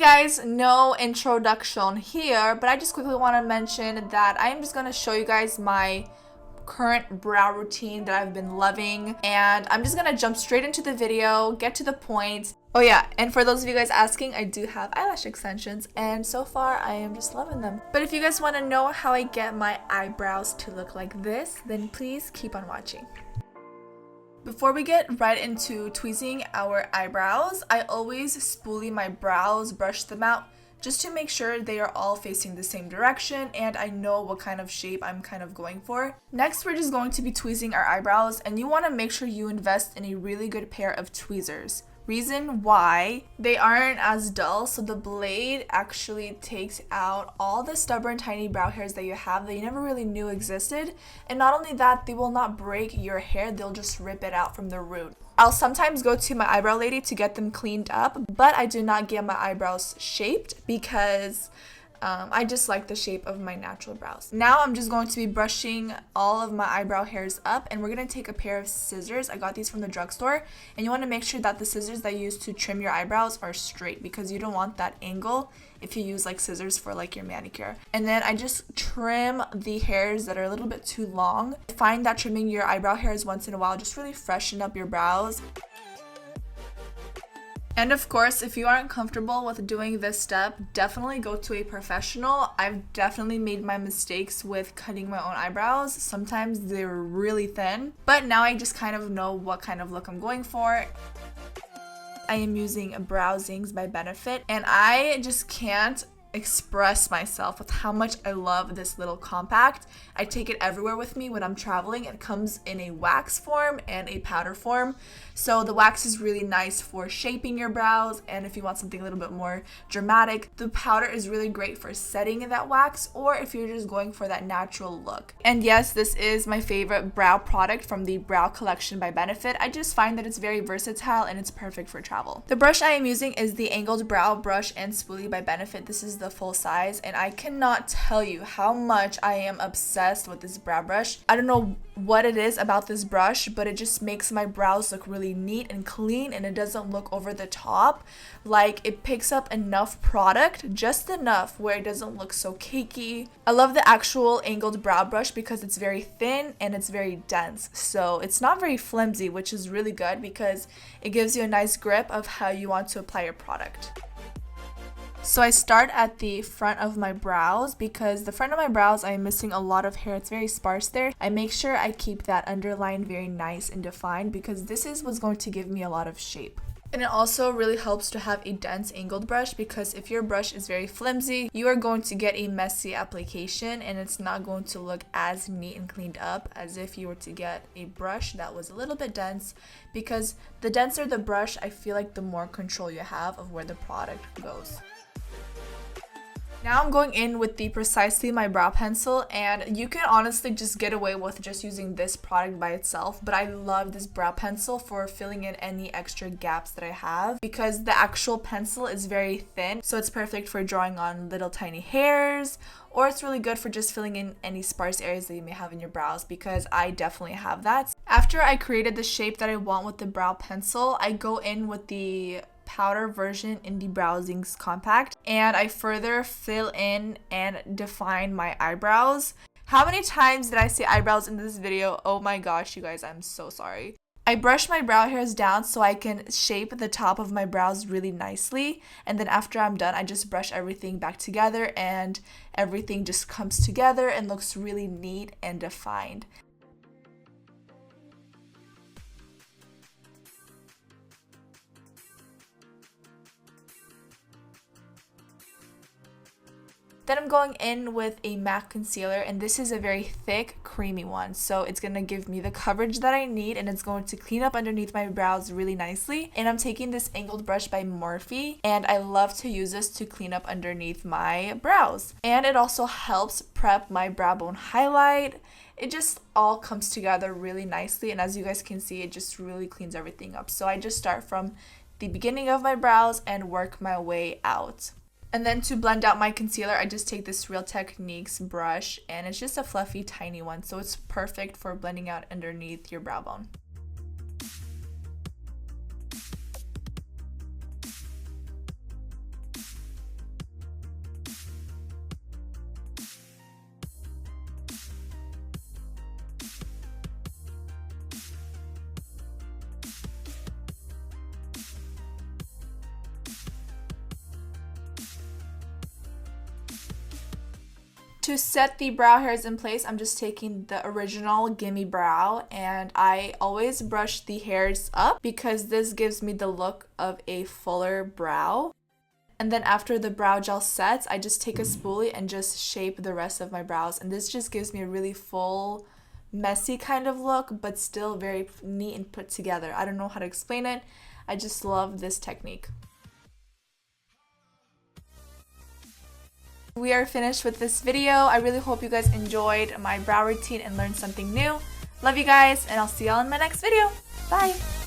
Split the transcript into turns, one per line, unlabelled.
guys, no introduction here, but I just quickly want to mention that I am just going to show you guys my current brow routine that I've been loving, and I'm just going to jump straight into the video, get to the point. Oh yeah, and for those of you guys asking, I do have eyelash extensions, and so far I am just loving them. But if you guys want to know how I get my eyebrows to look like this, then please keep on watching. Before we get right into tweezing our eyebrows, I always spoolie my brows, brush them out, just to make sure they are all facing the same direction and I know what kind of shape I'm kind of going for. Next, we're just going to be tweezing our eyebrows, and you want to make sure you invest in a really good pair of tweezers. Reason why: they aren't as dull, so the blade actually takes out all the stubborn tiny brow hairs that you have that you never really knew existed, and not only that, they will not break your hair, they'll just rip it out from the root. I'll sometimes go to my eyebrow lady to get them cleaned up, but I do not get my eyebrows shaped because I just like the shape of my natural brows. Now I'm just going to be brushing all of my eyebrow hairs up, and we're going to take a pair of scissors. I got these from the drugstore, and you want to make sure that the scissors that you use to trim your eyebrows are straight because you don't want that angle if you use like scissors for like your manicure. And then I just trim the hairs that are a little bit too long. I find that trimming your eyebrow hairs once in a while just really freshen up your brows. And of course, if you aren't comfortable with doing this step, definitely go to a professional. I've definitely made my mistakes with cutting my own eyebrows. Sometimes they're really thin, but now I just kind of know what kind of look I'm going for. I am using a Brow Zings by Benefit, and I just can't express myself with how much I love this little compact. I take it everywhere with me when I'm traveling. It comes in a wax form and a powder form. So the wax is really nice for shaping your brows, and if you want something a little bit more dramatic, the powder is really great for setting in that wax, or if you're just going for that natural look. And yes, this is my favorite brow product from the Brow Collection by Benefit. I just find that it's very versatile and it's perfect for travel. The brush I am using is the Angled Brow Brush and Spoolie by Benefit. This is the full size, and I cannot tell you how much I am obsessed with this brow brush. I don't know what it is about this brush, but it just makes my brows look really neat and clean, and it doesn't look over the top. Like, it picks up enough product, just enough where it doesn't look so cakey. I love the actual angled brow brush because it's very thin and it's very dense, so it's not very flimsy, which is really good because it gives you a nice grip of how you want to apply your product. So I start at the front of my brows because the front of my brows I'm missing a lot of hair. It's very sparse there. I make sure I keep that underline very nice and defined because this is what's going to give me a lot of shape. And it also really helps to have a dense angled brush because if your brush is very flimsy, you are going to get a messy application and it's not going to look as neat and cleaned up as if you were to get a brush that was a little bit dense, because the denser the brush, I feel like the more control you have of where the product goes. Now I'm going in with the Precisely My Brow Pencil, and you can honestly just get away with just using this product by itself, but I love this brow pencil for filling in any extra gaps that I have because the actual pencil is very thin, so it's perfect for drawing on little tiny hairs, or it's really good for just filling in any sparse areas that you may have in your brows because I definitely have that. After I created the shape that I want with the brow pencil, I go in with the powder version in the Brow Zings compact, and I further fill in and define my eyebrows. How many times did I say eyebrows in this video? Oh my gosh, you guys, I'm so sorry. I brush my brow hairs down so I can shape the top of my brows really nicely, and then after I'm done, I just brush everything back together and everything just comes together and looks really neat and defined. Then I'm going in with a MAC concealer, and this is a very thick, creamy one. So it's going to give me the coverage that I need, and it's going to clean up underneath my brows really nicely. And I'm taking this angled brush by Morphe, and I love to use this to clean up underneath my brows. And it also helps prep my brow bone highlight. It just all comes together really nicely, and as you guys can see, it just really cleans everything up. So I just start from the beginning of my brows and work my way out. And then to blend out my concealer, I just take this Real Techniques brush, and it's just a fluffy tiny one, so it's perfect for blending out underneath your brow bone. To set the brow hairs in place, I'm just taking the original Gimme Brow, and I always brush the hairs up because this gives me the look of a fuller brow. And then after the brow gel sets, I just take a spoolie and just shape the rest of my brows, and this just gives me a really full, messy kind of look, but still very neat and put together. I don't know how to explain it. I just love this technique. We are finished with this video. I really hope you guys enjoyed my brow routine and learned something new. Love you guys, and I'll see y'all in my next video. Bye!